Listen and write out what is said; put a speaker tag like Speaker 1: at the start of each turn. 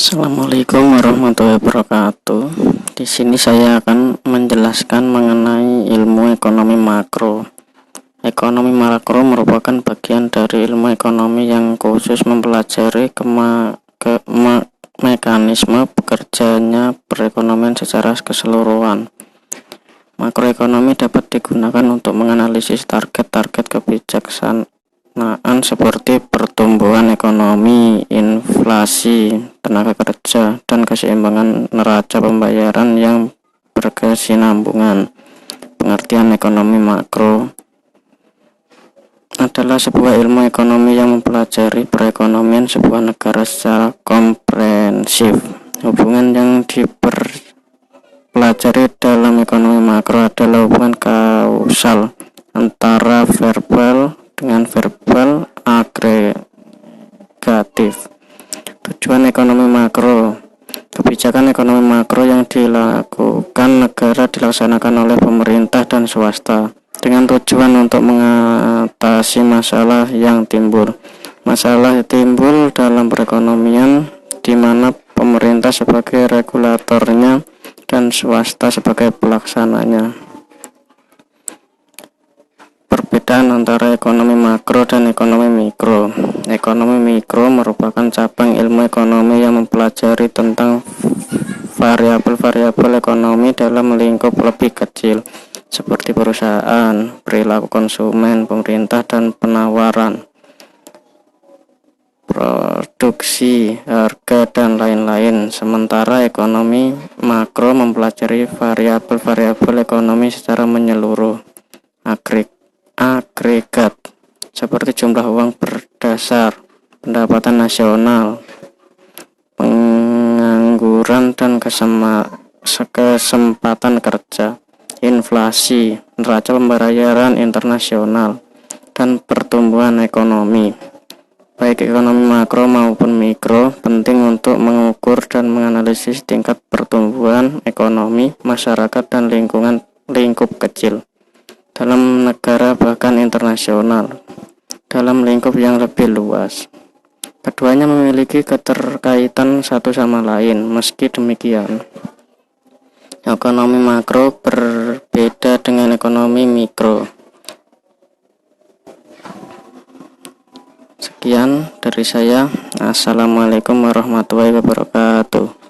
Speaker 1: Assalamualaikum warahmatullahi wabarakatuh. Di sini saya akan menjelaskan mengenai ilmu ekonomi makro. Ekonomi makro merupakan bagian dari ilmu ekonomi yang khusus mempelajari mekanisme bekerjanya perekonomian secara keseluruhan. Makroekonomi dapat digunakan untuk menganalisis target-target kebijaksanaan seperti pertumbuhan ekonomi, inflasi, tenaga kerja, dan keseimbangan neraca pembayaran yang berkesinambungan. Pengertian ekonomi makro adalah sebuah ilmu ekonomi yang mempelajari perekonomian sebuah negara secara komprehensif. Hubungan yang dipelajari dalam ekonomi makro adalah hubungan kausal antara verbal dengan verbal agregatif. Tujuan ekonomi makro. Kebijakan ekonomi makro yang dilakukan negara dilaksanakan oleh pemerintah dan swasta dengan tujuan untuk mengatasi masalah yang timbul. Masalah timbul dalam perekonomian di mana pemerintah sebagai regulatornya dan swasta sebagai pelaksananya. Perbedaan antara ekonomi makro dan ekonomi mikro. Ekonomi mikro merupakan cabang ilmu ekonomi yang mempelajari tentang variabel-variabel ekonomi dalam lingkup lebih kecil seperti perusahaan, perilaku konsumen, pemerintah, dan penawaran, produksi, harga, dan lain-lain. Sementara ekonomi makro mempelajari variabel-variabel ekonomi secara menyeluruh, agregat seperti jumlah uang berdasar pendapatan nasional, pengangguran, dan kesempatan kerja, inflasi, neraca pembayaran internasional, dan pertumbuhan ekonomi. Baik ekonomi makro maupun mikro penting untuk mengukur dan menganalisis tingkat pertumbuhan ekonomi masyarakat dan lingkup kecil dalam negara bahkan internasional dalam lingkup yang lebih luas. Keduanya memiliki keterkaitan satu sama lain. Meski demikian, ekonomi makro berbeda dengan ekonomi mikro. Sekian dari saya. Assalamualaikum warahmatullahi wabarakatuh.